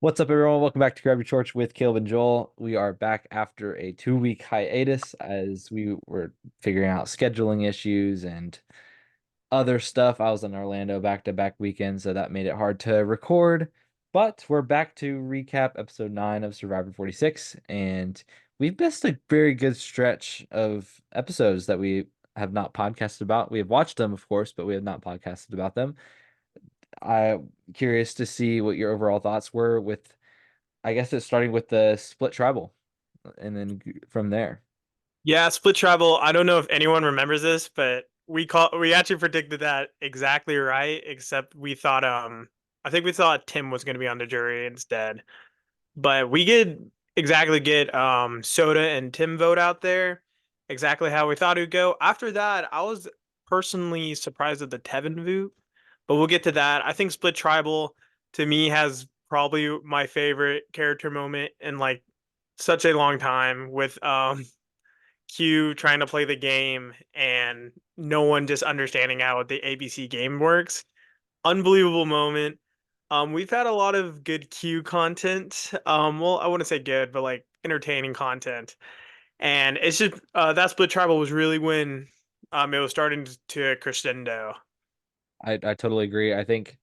What's up, everyone? Welcome back to Grab Your Torch with Kaleb and Joel. We are back after a 2-week hiatus as we were figuring out scheduling issues and other stuff. I was in Orlando back-to-back weekends, so that made it hard to record. But we're back to recap episode 9 of Survivor 46, and we've missed a very good stretch of episodes that we have not podcasted about. We have watched them, of course, but we have not podcasted about them. I'm curious to see what your overall thoughts were with I guess it's starting with the split tribal and then from there. Yeah, split travel. I don't know if anyone remembers this, but we actually predicted that exactly right, except we thought I think we thought Tim was gonna be on the jury instead. But we did exactly get Soda and Tim vote out there exactly how we thought it would go. After that, I was personally surprised at the Tevin vote, but we'll get to that. I think split tribal to me has probably my favorite character moment in like such a long time with Q trying to play the game and no one just understanding how the ABC game works. Unbelievable moment. We've had a lot of good Q content. Well, I wouldn't say good, but like entertaining content. And it's just that split tribal was really when it was starting to crescendo. I totally agree. I think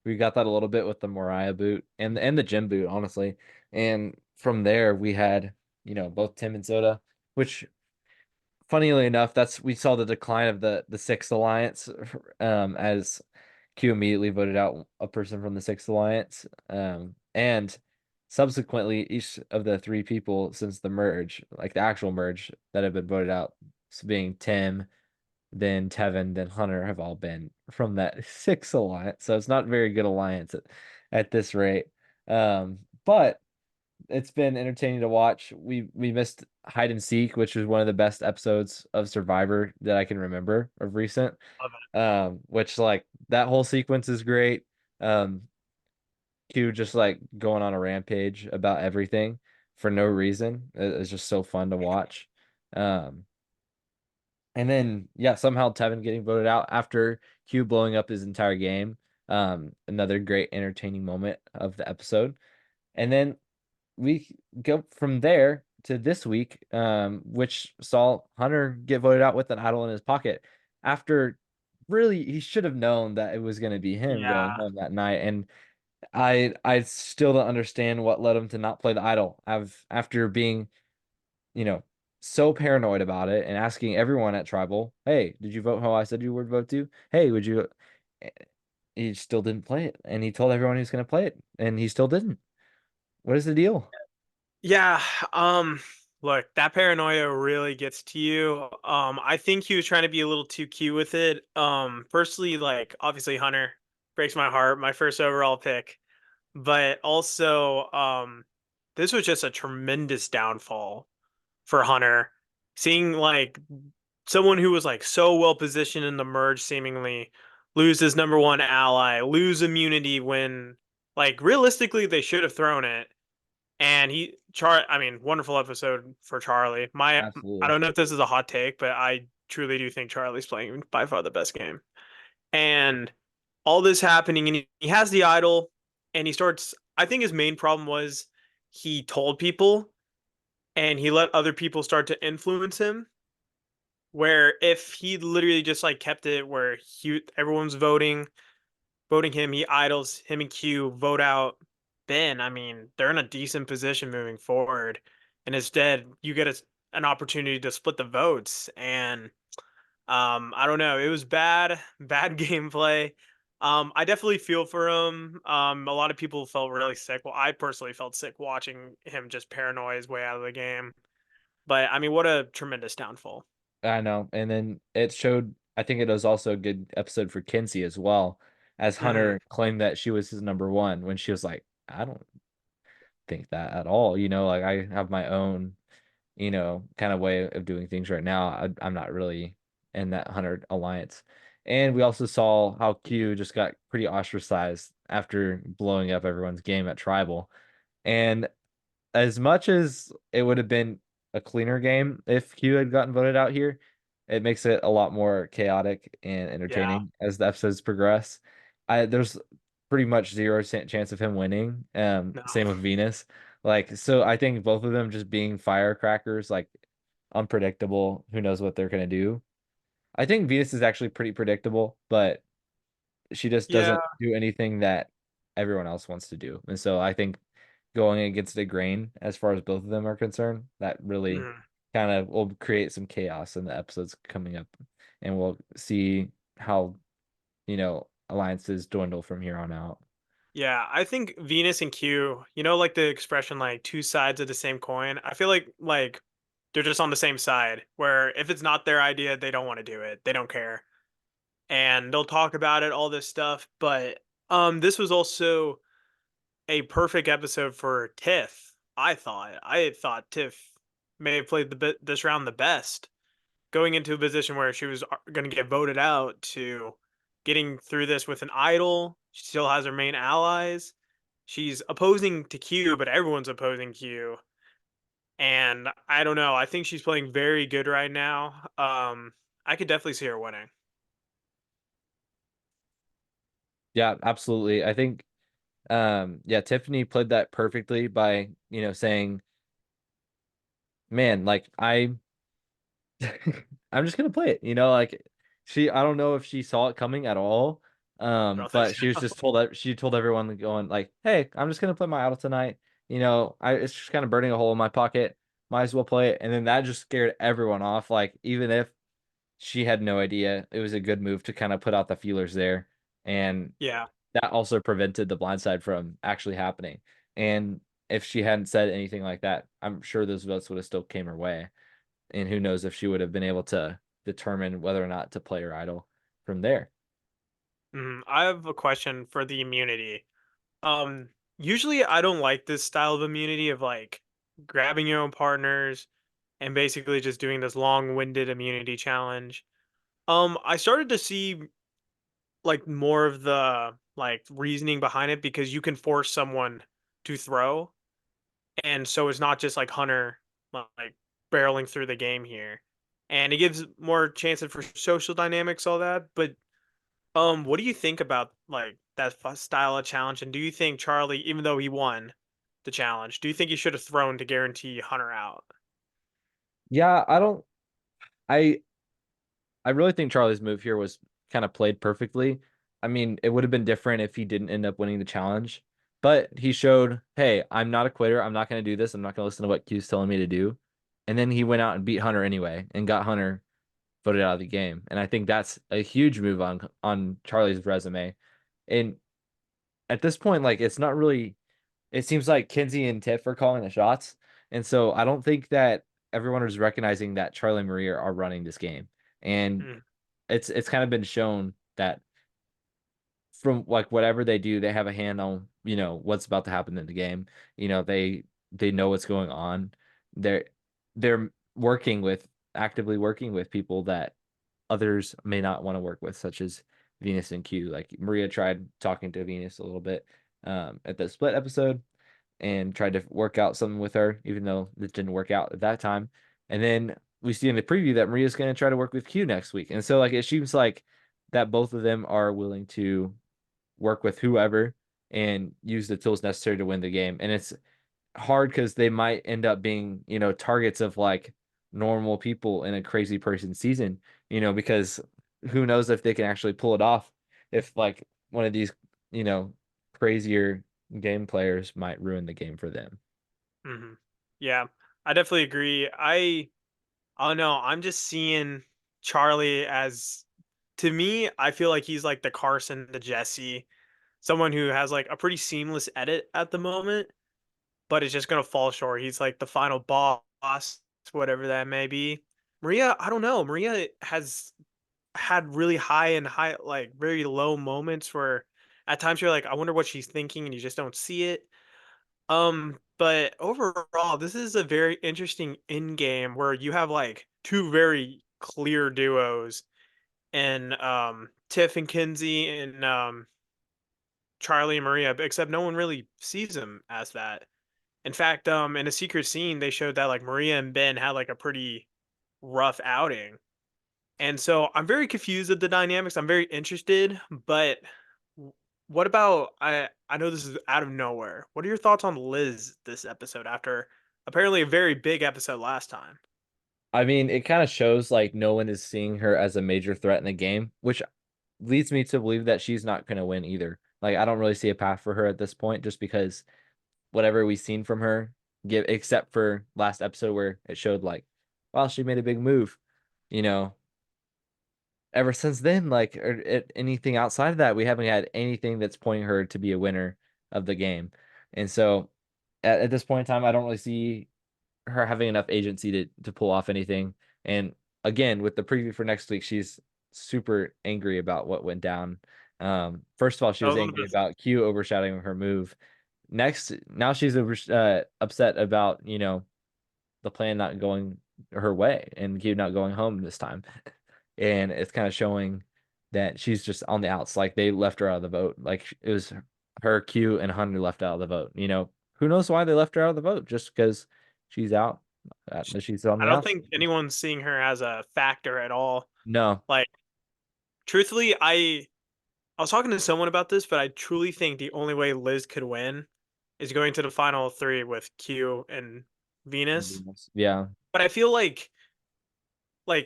we got that a little bit with the Mariah boot and the gym boot, honestly. And from there we had, both Tim and Soda, which funnily enough, that's we saw the decline of the Sixth Alliance as Q immediately voted out a person from the Sixth Alliance. And subsequently each of the three people since the merge, like the actual merge that have been voted out, so being Tim, then Tevin, then Hunter, have all been from that Sixth Alliance. So it's not a very good alliance at this rate. But it's been entertaining to watch. We missed hide and seek, which was one of the best episodes of Survivor that I can remember of recent. Love it. Which like that whole sequence is great. Um, Q just like going on a rampage about everything for no reason. It's just so fun to watch. Um, and then yeah, somehow Tevin getting voted out after Q blowing up his entire game. Another great entertaining moment of the episode. And then we go from there to this week, which saw Hunter get voted out with an idol in his pocket after really he should have known that it was going to be him going Yeah. home that night. And I still don't understand what led him to not play the idol. After being, you know, so paranoid about it and asking everyone at Tribal, hey, did you vote how I said you would vote to? Hey, would you? He still didn't play it. And he told everyone he was going to play it, and he still didn't. What is the deal? Yeah, look, that paranoia really gets to you. I think he was trying to be a little too cute with it. Firstly, like obviously Hunter breaks my heart, my first overall pick. But also, this was just a tremendous downfall for Hunter. Seeing like someone who was like so well positioned in the merge seemingly lose his number one ally, lose immunity when like realistically they should have thrown it and I mean, wonderful episode for Charlie. I Absolutely. don't know if this is a hot take, but I truly do think Charlie's playing by far the best game. And all this happening, and he has the idol, and he starts. I think his main problem was he told people, and he let other people start to influence him. Where if he literally just like kept it where everyone's voting him, he idols him and Q vote out Ben. I mean, they're in a decent position moving forward, and instead you get an opportunity to split the votes. And I don't know, it was bad, bad gameplay. I definitely feel for him. A lot of people felt really sick. Well, I personally felt sick watching him just paranoid his way out of the game. But I mean, what a tremendous downfall. I know. And then it showed, I think it was also a good episode for Kinsey as well, as Hmm. Hunter claimed that she was his number one when she was like, I don't think that at all. Like I have my own, kind of way of doing things right now. I'm not really in that Hunter alliance. And we also saw how Q just got pretty ostracized after blowing up everyone's game at Tribal. And as much as it would have been a cleaner game if Q had gotten voted out here, it makes it a lot more chaotic and Yeah. entertaining as the episodes progress. There's pretty much zero chance of him winning. No. Same with Venus. Like, so I think both of them just being firecrackers, like unpredictable. Who knows what they're gonna do? I think Venus is actually pretty predictable, but she just Yeah. doesn't do anything that everyone else wants to do. And so I think going against the grain as far as both of them are concerned, that really Mm. kind of will create some chaos in the episodes coming up. And we'll see how, alliances dwindle from here on out. Yeah, I think Venus and Q, like the expression like two sides of the same coin. I feel like they're just on the same side where if it's not their idea, they don't want to do it. They don't care. And they'll talk about it, all this stuff. But this was also a perfect episode for Tiff. I thought Tiff may have played this round the best, going into a position where she was going to get voted out to getting through this with an idol. She still has her main allies. She's opposing to Q, but everyone's opposing Q. And I don't know. I think she's playing very good right now. I could definitely see her winning. Yeah, absolutely. I think yeah, Tiffany played that perfectly by, saying, man, like I'm just gonna play it, like I don't know if she saw it coming at all. I don't think But she was so. just told that she told everyone going like, hey, I'm just gonna play my idol tonight. It's just kind of burning a hole in my pocket. Might as well play it. And then that just scared everyone off. Like, even if she had no idea, it was a good move to kind of put out the feelers there. And Yeah. that also prevented the blind side from actually happening. And if she hadn't said anything like that, I'm sure those votes would have still came her way. And who knows if she would have been able to determine whether or not to play her idol from there. I have a question for the immunity. Usually I don't like this style of immunity of like grabbing your own partners and basically just doing this long-winded immunity challenge. I started to see like more of the like reasoning behind it because you can force someone to throw, and so it's not just like Hunter like barreling through the game here, and it gives more chances for social dynamics, all that. But what do you think about like that style of challenge? And do you think Charlie, even though he won the challenge, do you think he should have thrown to guarantee Hunter out? Yeah, I I really think Charlie's move here was kind of played perfectly. I mean, it would have been different if he didn't end up winning the challenge, but he showed, hey, I'm not a quitter. I'm not going to do this. I'm not going to listen to what Q's telling me to do. And then he went out and beat Hunter anyway and got Hunter voted out of the game. And I think that's a huge move on Charlie's resume. And at this point, like, it's not really, it seems like Kinsey and Tiff are calling the shots. And so I don't think that everyone is recognizing that Charlie and Maria are running this game. And Mm, it's kind of been shown that from like whatever they do, they have a hand on, what's about to happen in the game. They know what's going on. They're actively working with people that others may not want to work with, such as Venus and Q. Like, Maria tried talking to Venus a little bit at the split episode and tried to work out something with her, even though it didn't work out at that time. And then we see in the preview that Maria's going to try to work with Q next week. And so, like, it seems like that both of them are willing to work with whoever and use the tools necessary to win the game. And it's hard because they might end up being, targets of like normal people in a crazy person season, because who knows if they can actually pull it off if like one of these, you know, crazier game players might ruin the game for them. hmm Yeah, I definitely agree. I don't know. I'm just seeing Charlie as, to me, I feel like he's like the Carson, the Jesse, someone who has like a pretty seamless edit at the moment, but it's just gonna fall short. He's like the final boss, whatever that may be. Maria, I don't know. Maria has had really high and high, like very low moments where at times you're like, I wonder what she's thinking, and you just don't see it. But overall, this is a very interesting in game where you have like two very clear duos and Tiff and Kinsey and Charlie and Maria, except no one really sees them as that. In fact, in a secret scene, they showed that like Maria and Ben had like a pretty rough outing. And so I'm very confused at the dynamics. I'm very interested, but What about I know this is out of nowhere. What are your thoughts on Liz this episode after apparently a very big episode last time? I mean, it kind of shows like no one is seeing her as a major threat in the game, which leads me to believe that she's not going to win either. Like, I don't really see a path for her at this point, just because whatever we've seen from her, give except for last episode where it showed like, wow, she made a big move. You know, ever since then, like, anything outside of that, we haven't had anything that's pointing her to be a winner of the game. And so, at this point in time, I don't really see her having enough agency to pull off anything. And again, with the preview for next week, she's super angry about what went down. First of all, she A was little angry bit. about Q overshadowing her move. Next, now she's upset about, the plan not going her way and Q not going home this time. And it's kind of showing that she's just on the outs. Like they left her out of the vote. Like it was her, Q, and Hunter left out of the vote. Who knows why they left her out of the vote? Just because she's out, she's on I the don't outs. think anyone's seeing her as a factor at all. No, Like truthfully, I was talking to someone about this, but I truly think the only way Liz could win is going to the final 3 with Q and Venus. yeah, But I feel like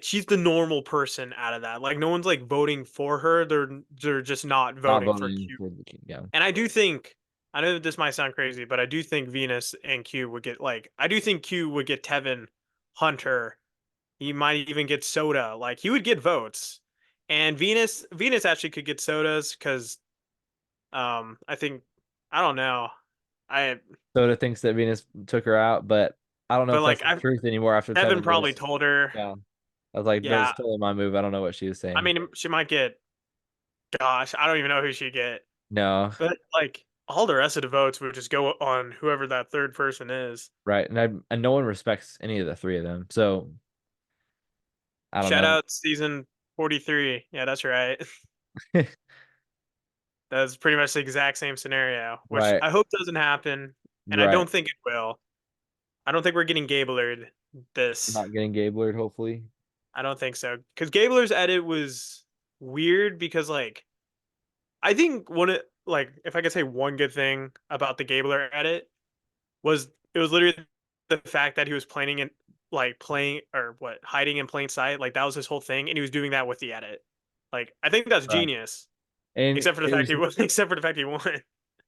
she's the normal person out of that. Like no one's like voting for her. They're just not not voting for voting Q. for the king. Yeah, And I do think I know that this might sound crazy, but I do think Venus and Q would get like I do think Q would get Tevin, Hunter. He might even get Soda. Like he would get votes. And Venus actually could get sodas because I think I don't know. I Soda thinks that Venus took her out, but I don't know but if like that's the I truth anymore after Tevin Tevin probably just, told her. yeah. I was like, that was Yeah. totally my move. I don't know what she was I saying. mean she might get gosh, I don't even know who she'd get. No, But like all the rest of the votes would just go on whoever that third person is. right, and no one respects any of the three of them. So I don't Shout know. out season 43. Yeah, that's right. That's pretty much the exact same scenario, which Right, I hope doesn't happen, and I right. don't think it will. I don't think we're getting Gablered this. Not getting Gablerd, hopefully. I don't think so because Gabler's edit was weird because like I think like if I could say one good thing about the Gabler edit was it was literally the fact that he was planning and like playing or what hiding in plain sight. Like that was his whole thing, and he was doing that with the edit. Like I think that's Right. genius, And except for the it fact was he won. Except for the fact he won.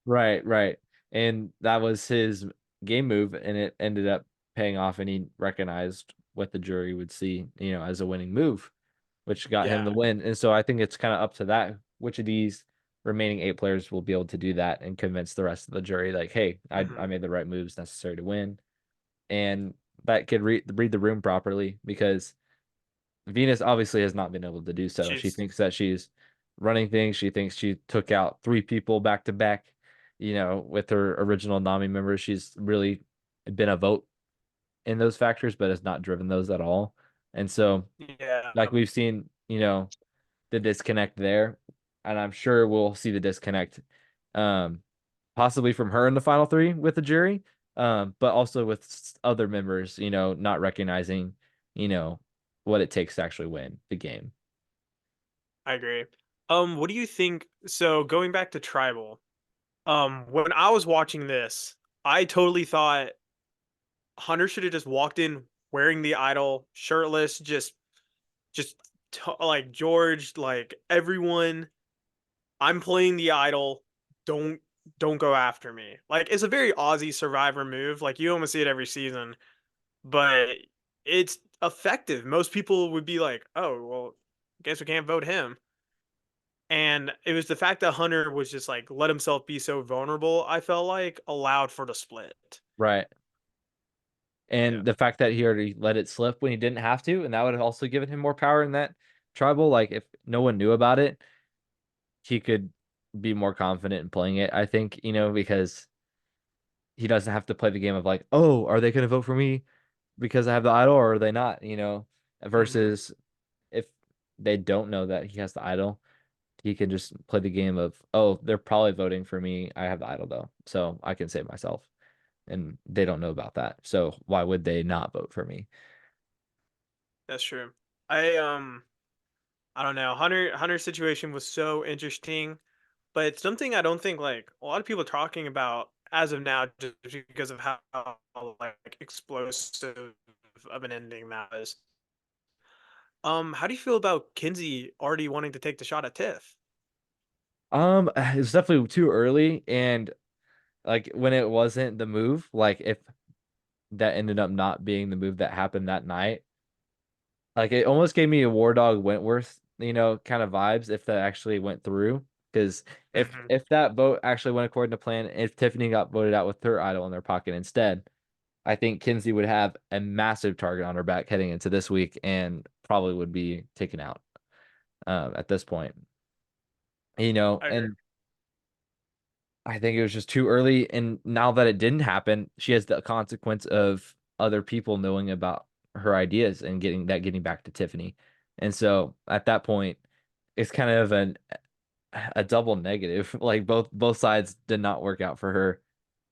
right, right. And that was his game move, and it ended up paying off, and he recognized what the jury would see, as a winning move, which got him the Yeah. win. And so I think it's kind of up to that, which of these remaining eight players will be able to do that and convince the rest of the jury, like, hey, I Hmm. made the right moves necessary to win. And that could read the room properly because Venus obviously has not been able to do so. She She's thinks that she's running things. She thinks she took out three people back to back, with her original Nami members. She's really been a vote in those factors, but has not driven those at all. And so, yeah. like we've seen, the disconnect there, and I'm sure we'll see the disconnect, um, possibly from her in the final three with the jury, but also with other members, not recognizing, you know, what it takes to actually win the game. I agree. What do you think? So going back to tribal, when I was watching this, I totally thought Hunter should have just walked in wearing the idol, shirtless, just like George, like everyone. I'm playing the idol. Don't don't go after me. Like it's a very Aussie Survivor move. Like you almost see it every season, but it's effective. Most people would be like, "Oh, well, guess we can't vote him." And it was the fact that Hunter was just like let himself be so vulnerable, I felt like allowed for the split. Right. Yeah. And the fact that he already let it slip when he didn't have to, and that would have also given him more power in that tribal. Like if no one knew about it, he could be more confident in playing it, I think, because he doesn't have to play the game of like, oh, are they going to vote for me because I have the idol or are they not, Hmm. versus if they don't know that he has the idol, he can just play the game of, oh, they're probably voting for me. I have the idol though, so I can save myself. And they don't know about that. So why would they not vote for me? That's true. I I don't know. Hunter's situation was so interesting. but it's something I don't think like a lot of people are talking about as of now, just because of how like explosive of an ending that is. How do you feel about Kinsey already wanting to take the shot at Tiff? It's definitely too early, and like when it wasn't the move, like if that ended up not being the move that happened that night, like it almost gave me a War Dog Wentworth, kind of vibes if that actually went through. Because if Hmm. if that vote actually went according to plan, if Tiffany got voted out with her idol in their pocket instead, I think Kinsey would have a massive target on her back heading into this week and probably would be taken out at this point. I agree. And I think it was just too early. And now that it didn't happen, she has the consequence of other people knowing about her ideas and getting back to Tiffany. And so at that point, it's kind of a double negative. Like both sides did not work out for her.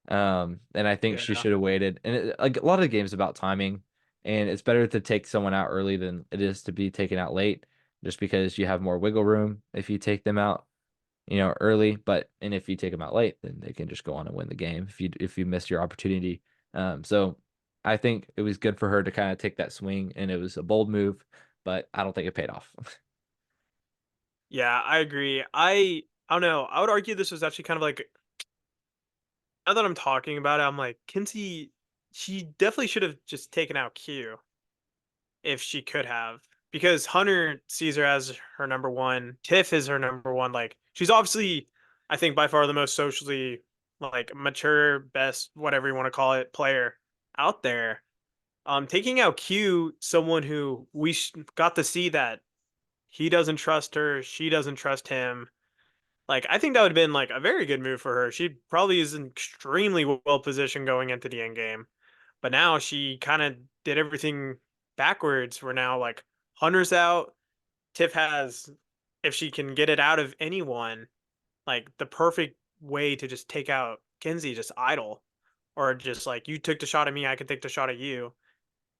And I think she Yeah. should have waited. And like a lot of the games about timing, and it's better to take someone out early than it is to be taken out late, just because you have more wiggle room if you take them out early, and if you take them out late, then they can just go on and win the game if you miss your opportunity. So I think it was good for her to kind of take that swing, and it was a bold move, but I don't think it paid off. Yeah, I agree. I don't know. I would argue this was actually kind of like, now that I'm talking about it, I'm like, Kinsey, she definitely should have just taken out Q if she could have. Because Hunter sees her as her number one. Tiff is her number one. Like, she's obviously, I think, by far the most socially like mature, best, whatever you want to call it, player out there. Taking out Q, someone who got to see that he doesn't trust her, she doesn't trust him. Like, I think that would have been like a very good move for her. She probably is extremely well positioned going into the end game. But now she kind of did everything backwards. We're now like Hunter's out. Tiff has, if she can get it out of anyone, like the perfect way to just take out Kinsey, just idle. Or just like, you took the shot at me, I can take the shot at you.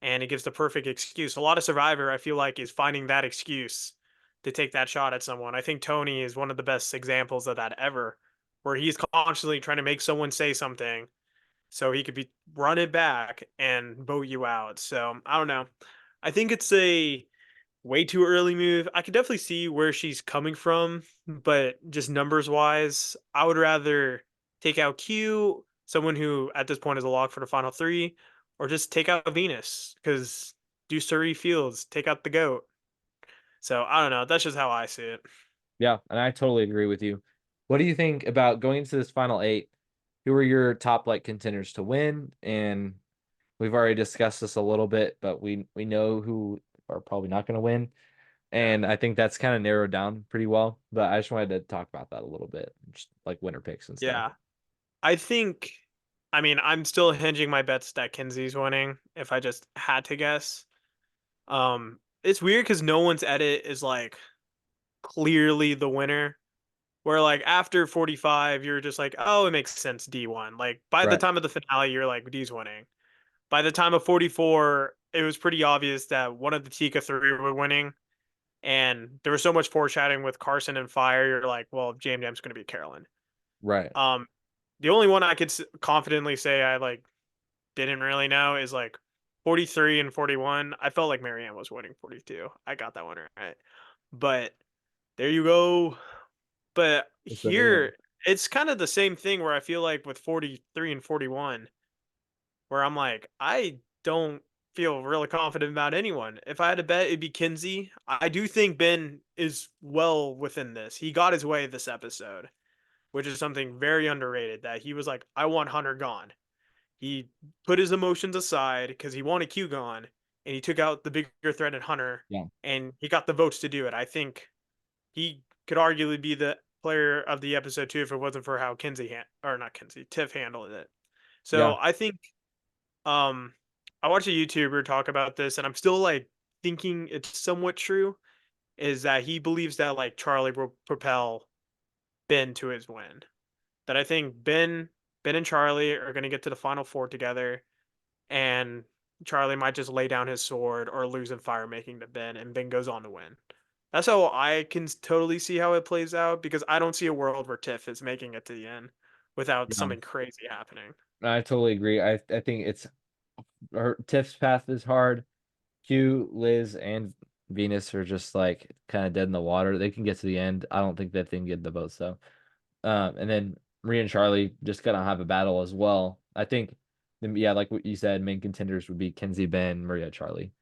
And it gives the perfect excuse. A lot of Survivor, I feel like, is finding that excuse to take that shot at someone. I think Tony is one of the best examples of that ever, where he's constantly trying to make someone say something so he could be run it back and vote you out. So I don't know. I think it's a way too early move. I could definitely see where she's coming from, but just numbers wise, I would rather take out Q, someone who at this point is a lock for the final three, or just take out Venus because do Surrey Fields, take out the goat. So I don't know. That's just how I see it. Yeah, and I totally agree with you. What do you think about going into this final eight? Who are your top like contenders to win? And we've already discussed this a little bit, but we know who are probably not going to win. Yeah. And I think that's kind of narrowed down pretty well. But I just wanted to talk about that a little bit, just like winner picks and stuff. Yeah. I think, I mean, I'm still hinging my bets that Kinsey's winning if I just had to guess. It's weird because no one's edit is like clearly the winner. Where like after 45, you're just like, oh, it makes sense. D won. Like by the Right. time of the finale, you're like, D's winning. By the time of 44, it was pretty obvious that one of the Tika three were winning. And there was so much foreshadowing with Carson and Fire. You're like, well, Jam Jam's going to be Carolyn. Right. Um, the only one I could confidently say I like didn't really know is like 43 and 41. I felt like Marianne was winning 42. I got that one right. But there you go. But So yeah. here, it's kind of the same thing where I feel like with 43 and 41, where I'm like, I don't feel really confident about anyone. If I had to bet, it'd be Kinsey. I do think Ben is well within this. He got his way this episode, which is something very underrated. That he was like, I want Hunter gone. He put his emotions aside because he wanted Q gone, and he took out the bigger threat in Hunter, Yeah. and he got the votes to do it. I think he could arguably be the player of the episode too if it wasn't for how or not Kinsey, Tiff handled it. Yeah. So I think um I watched a YouTuber talk about this and I'm still like thinking it's somewhat true is that he believes that like Charlie will propel Ben to his win. That I think Ben and Charlie are going to get to the final four together and Charlie might just lay down his sword or lose in fire making to Ben and Ben goes on to win. That's how I can totally see how it plays out because I don't see a world where Tiff is making it to the end without Yeah, something crazy happening. I totally agree. I think it's her Tiff's path is hard. Q, Liz, and Venus are just like kind of dead in the water. They can get to the end. I don't think that they can get the votes though. And then Maria and Charlie just gonna have a battle as well. I think, yeah, like what you said, main contenders would be Kenzie, Ben, Maria, Charlie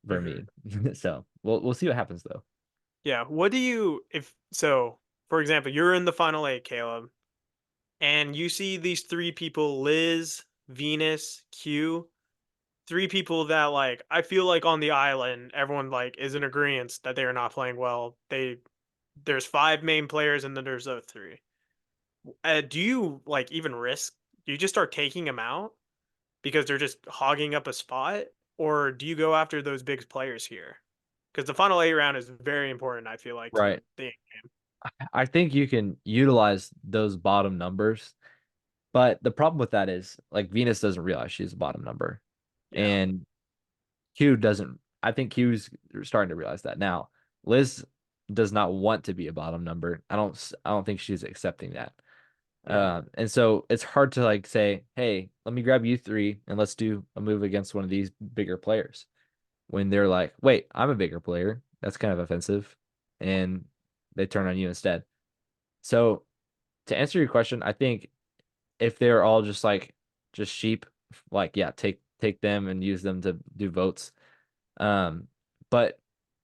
for Hmm. me. So we'll see what happens though. Yeah. What do you, if so, for example, you're in the final eight, Caleb, and you see these three people, Liz, Venus, Q, three people that like I feel like on the island, everyone like is in agreement that they are not playing well. There's five main players and then there's those three. Do you like even risk? Do you just start taking them out because they're just hogging up a spot, or do you go after those big players here? Because the final eight round is very important. I feel like to Right. the I think you can utilize those bottom numbers, but the problem with that is like Venus doesn't realize she's a bottom number. yeah. And Q doesn't. I think Q's starting to realize that now. Liz does not want to be a bottom number. I don't think she's accepting that. Hmm. And so it's hard to like say, hey, let me grab you three and let's do a move against one of these bigger players. When they're like, wait, I'm a bigger player. That's kind of offensive. And they turn on you instead. So to answer your question, I think if they're all just sheep, like yeah, take them and use them to do votes. But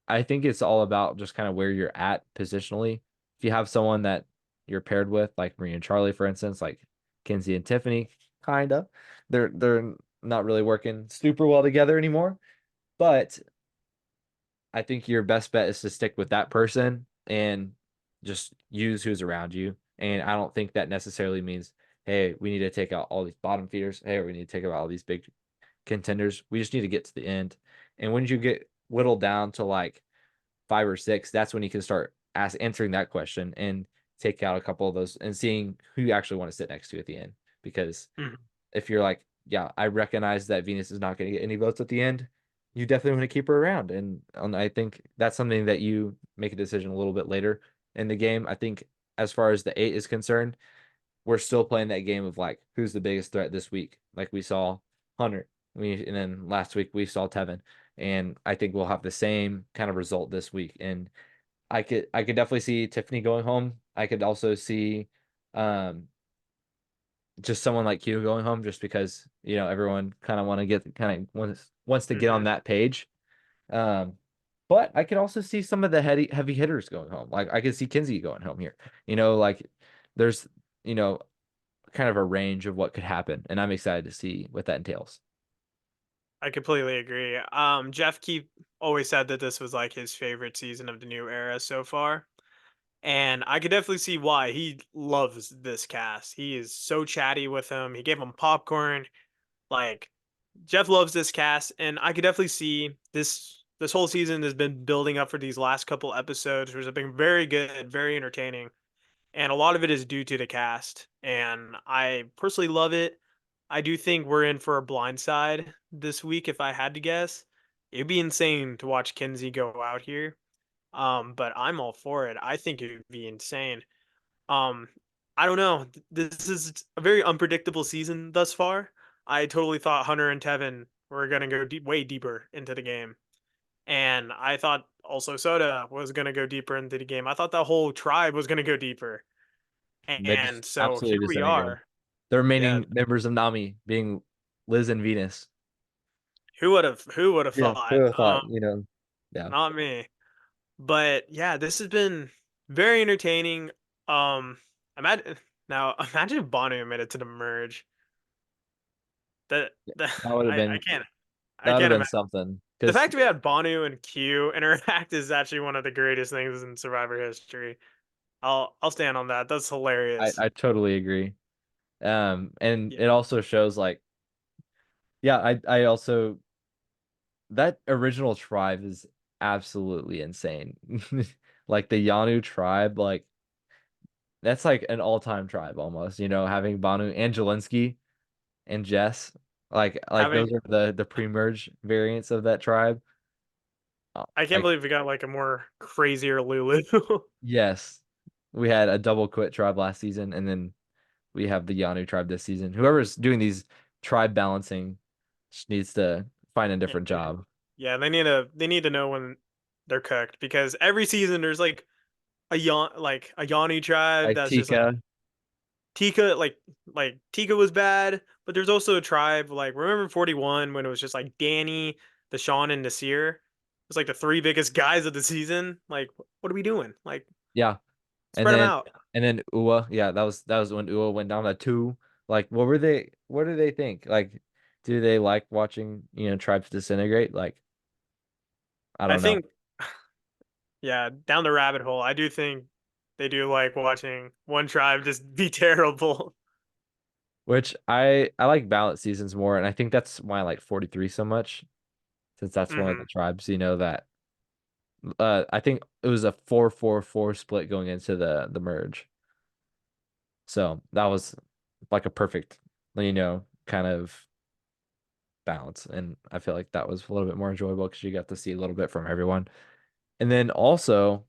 I think it's all about just kind of where you're at positionally. If you have someone that you're paired with, like Marie and Charlie, for instance, like Kinsey and Tiffany, kinda, they're not really working super well together anymore. But I think your best bet is to stick with that person and just use who's around you. And I don't think that necessarily means, hey, we need to take out all these bottom feeders. Hey, we need to take out all these big contenders. We just need to get to the end. And when you get whittled down to like five or six, that's when you can start answering that question and take out a couple of those and seeing who you actually want to sit next to at the end. Because Hmm. if you're like, yeah, I recognize that Venus is not going to get any votes at the end, you definitely want to keep her around. And I think that's something that you make a decision a little bit later in the game. I think as far as the eight is concerned, we're still playing that game of like who's the biggest threat this week. Like we saw Hunter, and then last week we saw Tevin, and I think we'll have the same kind of result this week. And I could definitely see Tiffany going home. I could also see um just someone like Q going home just because everyone kind of want to get kind of wants to get on Hmm. that page. Um, but I could also see some of the heavy hitters going home. Like I could see Kinsey going home here. Like there's you know kind of a range of what could happen, and I'm excited to see what that entails. I completely agree. Jeff Keep always said that this was like his favorite season of the new era so far. And I could definitely see why. He loves this cast. He is so chatty with him. He gave him popcorn. Like Jeff loves this cast, and I could definitely see this whole season has been building up for these last couple episodes, which have been very good, very entertaining. And a lot of it is due to the cast. And I personally love it. I do think we're in for a blind side this week, if I had to guess. It'd be insane to watch Kinsey go out here. But I'm all for it. I think it would be insane. Um, I don't know. This is a very unpredictable season thus far. I totally thought Hunter and Tevin were gonna go way deeper into the game, and I thought also Soda was gonna go deeper into the game. I thought the whole tribe was gonna go deeper, They just and so here absolutely we disintegrated. are. The Yeah, remaining members of Nami being Liz and Venus. who would have Yeah, thought? who would have thought, yeah. Not me. But yeah, this has been very entertaining. Um, imagine now. Imagine if Banu made it to the merge. That That would have I been can't that I would have can't been imagine. something. The Because fact we had Banu and Q interact is actually one of the greatest things in Survivor history. I'll stand on that. That's hilarious. I totally agree. And Yeah, it also shows like, yeah, I also that original tribe is absolutely insane. Like the Yanu tribe, like that's like an all-time tribe almost, having Banu and Jelinski and Jess. Like having those are the pre-merge variants of that tribe. I can't Like, believe we got like a more crazier Lulu. yes, we had a double quit tribe last season, and then we have the Yanu tribe this season. Whoever's doing these tribe balancing just needs to find a Yeah, different job. yeah, they need to know when they're cooked because every season there's like a Yanni tribe Like that's just like Tika, Tika like Tika was bad, but there's also a tribe like remember 41 when it was just like Danny, Deshaun, and Nasir. It's like the three biggest guys of the season. Like, what are we doing? Like, yeah, and spread them then out. Ua, yeah, that was when Ua went down to two. Like, what were they? What do they think? Like, do they like watching tribes disintegrate? Like, I I don't know. think, yeah, down the rabbit hole. I do think they do like watching one tribe just be terrible. Which I like ballot seasons more, and I think that's why I like 43 so much, since that's one of the Hmm. tribes, that I think it was a 4-4-4 split going into the merge. So that was like a perfect, kind of balance. And I feel like that was a little bit more enjoyable because you got to see a little bit from everyone. And then also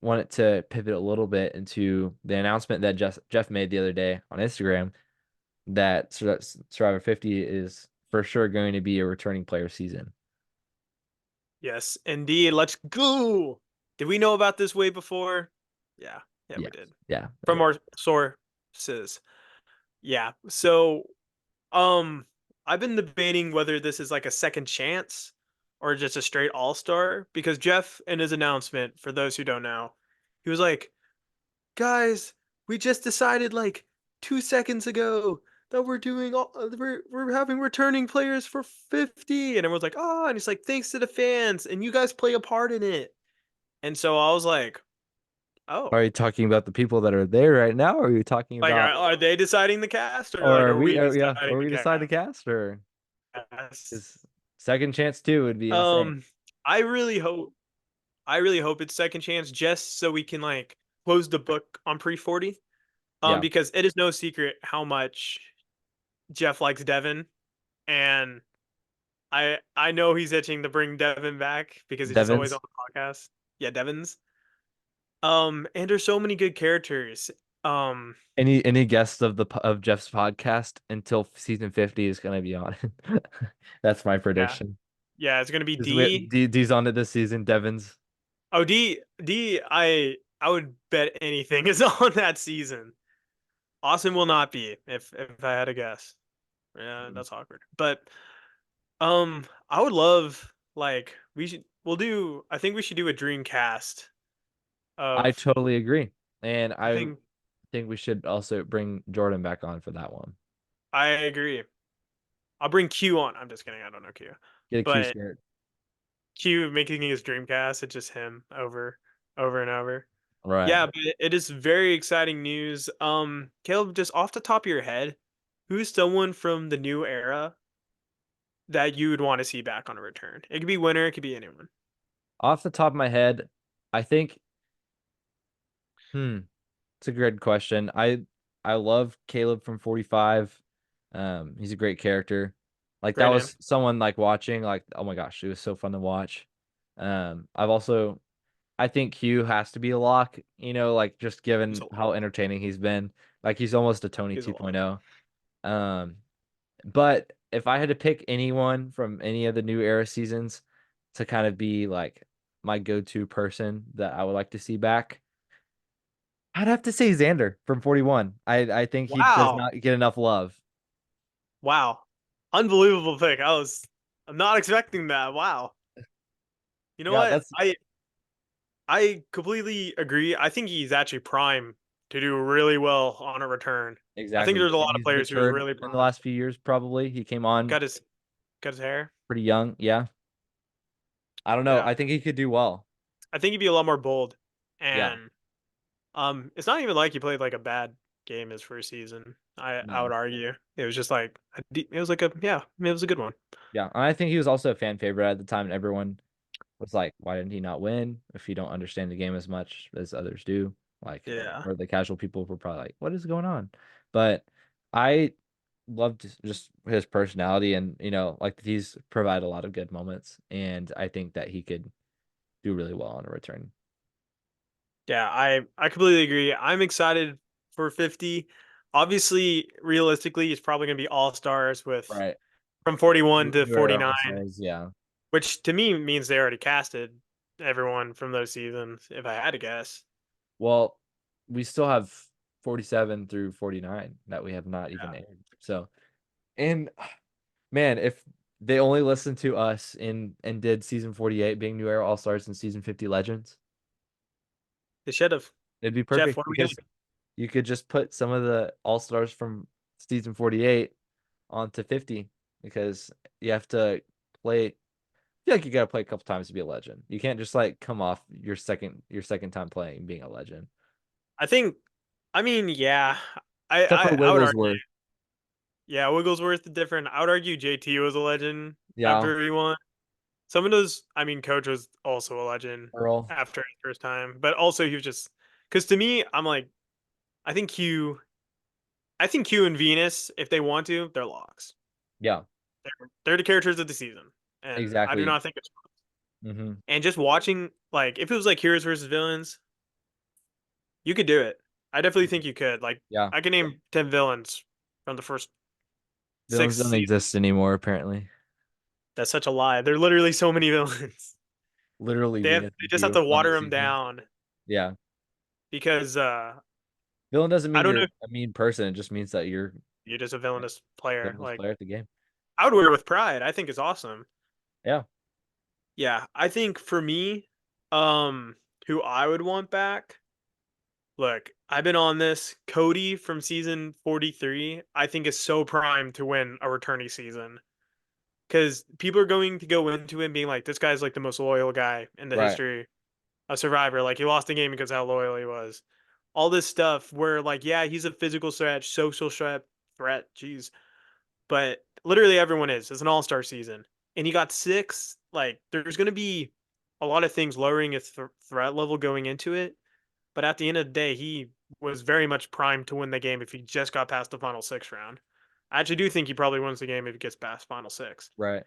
wanted to pivot a little bit into the announcement that Jeff made the other day on Instagram that Survivor 50 is for sure going to be a returning player season. Yes, indeed. Let's go. Did we know about this way before? Yeah, yeah, we Yes. did. Yeah. From our sources. Yeah. So, um, I've been debating whether this is like a second chance or just a straight all-star because Jeff in his announcement, for those who don't know, he was like, "Guys, we just decided like 2 seconds ago that we're having returning players for 50." And everyone's like, "Oh," and he's like, "Thanks to the fans and you guys play a part in it." And so I was like, "Oh, Are you talking about the people that are there right now, or are you talking like about, are they deciding the cast or or like are are we, we yeah, or deciding we the decide the cast, or cast?" is second chance too would be insane. Um, I really hope I really hope it's second chance just so we can like close the book on pre 40. Yeah. Because it is no secret how much Jeff likes Devin, and I know he's itching to bring Devin back because he's just always on Devins. the podcast. Yeah, Devins. And there's so many good characters. Um, Any guests of Jeff's podcast until season 50 is gonna be on it. That's my yeah, prediction. yeah, it's gonna be Is we D. D's on it this season, Devins. Oh, D. I would bet anything is on that season. Austin will not be if I had to guess. Yeah, Mm. that's awkward. But I would love like we'll do. I think we should do a dream cast I of. totally agree. And I I think think we should also bring Jordan back on for that one. I agree. I'll bring Q on. I'm just kidding. I don't know Q, Get a Q but skirt. Q making his Dreamcast. It's just him over and over. Right. Yeah, but it is very exciting news. Caleb, just off the top of your head, who's someone from the new era that you would want to see back on a return? It could be winner. It could be anyone. Off the top of my head, I think, hmm, it's a good question. I love Kaleb from 45. He's a great character. Like that Great name. was someone like watching, like, oh my gosh, it was so fun to watch. I've also I think Hugh has to be a lock, like just He's given a how lot. entertaining he's been. Like he's almost a Tony He's a lot. 2.0. Um, but if I had to pick anyone from any of the new era seasons to kind of be like my go-to person that I would like to see back, I'd have to say Xander from 41. I think he does Wow. not get enough love. Wow. Unbelievable pick. I'm not expecting that. Wow. You know Yeah, what? that's I completely agree. I think he's actually prime to do really well on a return. I think exactly. there's a And lot of he's players who's matured really in the prime. last few years, probably. He came on Got his got his hair. pretty young. Yeah. I don't know. Yeah. I think he could do well. I think he'd be a lot more bold. Yeah. And it's not even like he played like a bad game his first season. I would No. argue. It was just like it was like a yeah, it was a good one. Yeah. And I think he was also a fan favorite at the time, and everyone was like, why didn't he not win if you don't understand the game as much as others do? Like, Yeah. or the casual people were probably like, what is going on? But I loved just his personality and like he's provided a lot of good moments, and I think that he could do really well on a return. Yeah, I completely agree. I'm excited for 50. Obviously, realistically, it's probably going to be all stars with Right. from 41 to New era 49, All Stars, yeah. which to me means they already casted everyone from those seasons, if I had to guess. Well, we still have 47 through 49 that we have not even Yeah, aired. So, and man, if they only listened to us and did season 48 being New Era All Stars and season 50 Legends, they should have. it'd be Jeff, perfect what are we doing? because you could just put some of the All Stars from season 48 onto 50 because you have to play. I feel like you got to play a couple times to be a legend. You can't just like come off your second time playing being a legend. I think, I mean, yeah, I, Except I, for I would argue, Wigglesworth. yeah, Wigglesworth is different. I would argue JT was a legend Yeah, after he won. Some of those, I mean, Coach was also a legend Earl. after his first time, but also he was just because to me, I'm like, I think Q, I think Q and Venus, if they want to, they're locks. Yeah, They're the characters of the season, and I do exactly. not think it's. Hmm. And just watching, like, if it was like heroes versus villains, you could do it. I definitely think you could. Like, Yeah. I can name 10 villains from the first Villains six don't seasons. exist anymore, apparently. That's such a lie. There are literally so many villains. Literally Venus They and just have Q to from water this them season. down Yeah. because Villain doesn't I mean don't know you're if a mean person. It just means that you're you're just a a villainous player. villainous Like player at the game. I would wear it with pride. I think it's awesome. Yeah. Yeah, I think for me, um, who I would want back. Look, I've been on this. Cody from season 43, I think is so primed to win a returnee season because people are going to go into it being like, this guy's like the most loyal guy in the Right. history of Survivor. Like he lost the game because how loyal he was. All this stuff where like, yeah, he's a physical threat, social threat, jeez, but literally everyone is. It's an all-star season, and he got six. Like, there's going to be a lot of things lowering his threat level going into it. But at the end of the day, he was very much primed to win the game if he just got past the final six round. I actually do think he probably wins the game if he gets past final six. Right.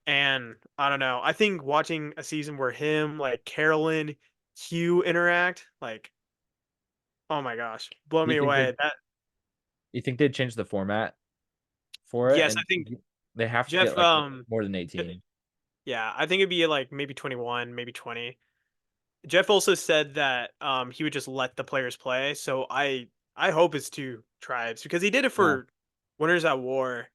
And I don't know. I think watching a season where him, like Carolyn, Hugh interact, like, oh my gosh, blow Do you me think away. they That you think they'd change the format for it yes, I and think they have to get Jeff. like more than 18? Yeah, I think it'd be like maybe 21, maybe 20. Jeff also said that he would just let the players play. So I hope it's two tribes because he did it Yeah. for Winners at War.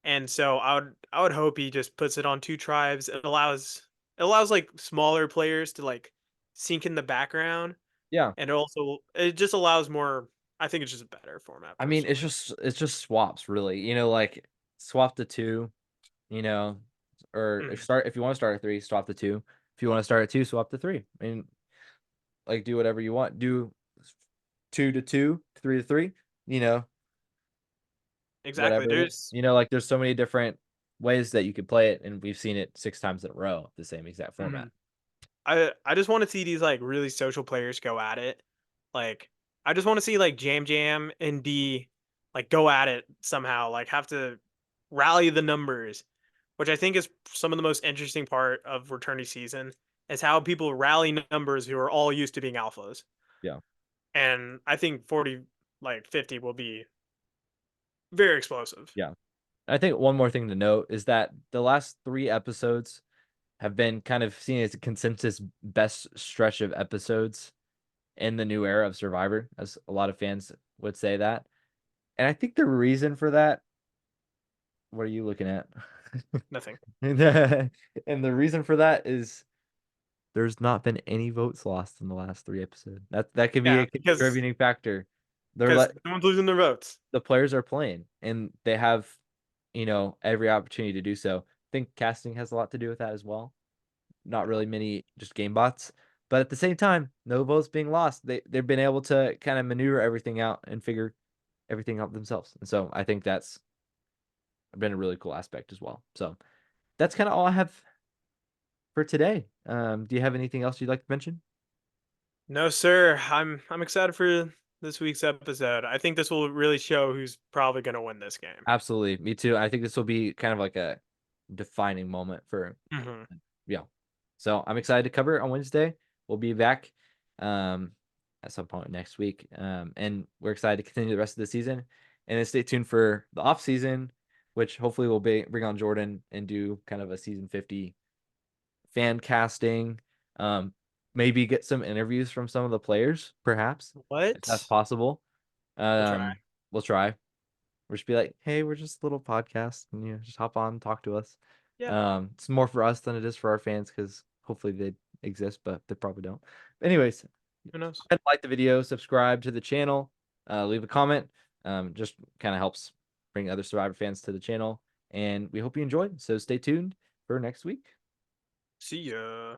And so I would hope he just puts it on two tribes. It allows like smaller players to like sink in the background, Yeah. and it just allows more. I think it's just a better format I mean, personally. it's just swaps really. Like swap the two, you know, or Mhm. if you want to start at three, swap the two. If you want to start at two, swap the three. I mean, like do whatever you want. Do 2 to 2, 3 to 3, you know, Exactly. whatever it is. There's Like there's so many different ways that you could play it, and we've seen it 6 times in a row, the same exact format. mhm. I just want to see these like really social players go at it. Like I just want to see like Jam Jam and D like go at it somehow. Like have to rally the numbers, which I think is some of the most interesting part of returnee season is how people rally numbers who are all used to being alphas. Yeah. And I think 40 like 50 will be very explosive. Yeah. I think one more thing to note is that the last 3 episodes have been kind of seen as a consensus best stretch of episodes in the new era of Survivor, as a lot of fans would say that. And I think the reason for that, what are you looking at? Nothing. And the reason for that is there's not been any votes lost in the last 3 episodes. That could be Yeah, a contributing factor. They're because let no one's losing their votes. the players are playing and they have, every opportunity to do so. I think casting has a lot to do with that as well. Not really many just game bots, but at the same time, no votes being lost. They've been able to kind of maneuver everything out and figure everything out themselves. And so I think that's been a really cool aspect as well. So that's kind of all I have for today. Do you have anything else you'd like to mention? No, sir. I'm excited for this week's episode. I think this will really show who's probably going to win this game. Absolutely. Me too. I think this will be kind of like a defining moment for, Hmm. yeah. So I'm excited to cover it on Wednesday. We'll be back at some point next week. And we're excited to continue the rest of the season. And then stay tuned for the off season, which hopefully we'll bring on Jordan and do kind of a season 50 fan casting. Um, Maybe get some interviews from some of the players, perhaps, if that's What? possible. We'll try. We'll try. We'll just be like, hey, we're just a little podcast, and just hop on, talk to us. Yeah. It's more for us than it is for our fans because hopefully they exist, but they probably don't. Anyways, Who knows? like the video, subscribe to the channel, leave a comment. Just kind of helps bring other Survivor fans to the channel, and we hope you enjoyed. So stay tuned for next week. See ya.